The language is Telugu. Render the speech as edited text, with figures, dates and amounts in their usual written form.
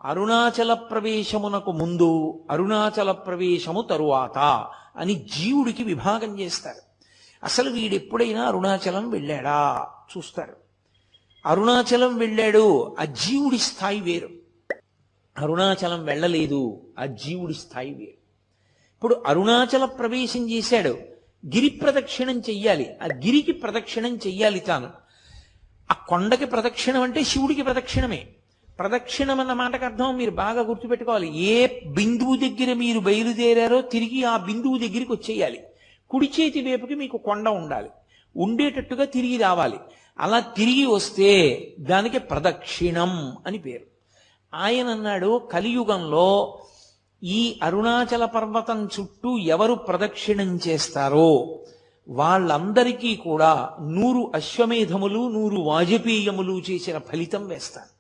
అరుణాచల ప్రవేశమునకు ముందు, అరుణాచల ప్రవేశము తరువాత అని జీవుడికి విభాగం చేస్తారు. అసలు వీడెప్పుడైనా అరుణాచలం వెళ్ళాడా చూస్తారు. అరుణాచలం వెళ్ళాడు, ఆ జీవుడి స్థాయి వేరు. అరుణాచలం వెళ్ళలేదు, ఆ జీవుడి స్థాయి వేరు. ఇప్పుడు అరుణాచల ప్రవేశం చేశాడు, గిరి ప్రదక్షిణం చెయ్యాలి, ఆ గిరికి ప్రదక్షిణం చెయ్యాలి తాను. ఆ కొండకి ప్రదక్షిణం అంటే శివుడికి ప్రదక్షిణమే. ప్రదక్షిణం అన్న మాటకు అర్థం మీరు బాగా గుర్తుపెట్టుకోవాలి. ఏ బిందువు దగ్గర మీరు బయలుదేరారో తిరిగి ఆ బిందువు దగ్గరికి వచ్చేయాలి. కుడి చేతి వైపుకి మీకు కొండ ఉండాలి, ఉండేటట్టుగా తిరిగి రావాలి. అలా తిరిగి వస్తే దానికి ప్రదక్షిణం అని పేరు. ఆయన అన్నాడు, కలియుగంలో ఈ అరుణాచల పర్వతం చుట్టూ ఎవరు ప్రదక్షిణం చేస్తారో వాళ్ళందరికీ కూడా 100 అశ్వమేధములు 100 వాజపేయములు చేసిన ఫలితం వేస్తాను.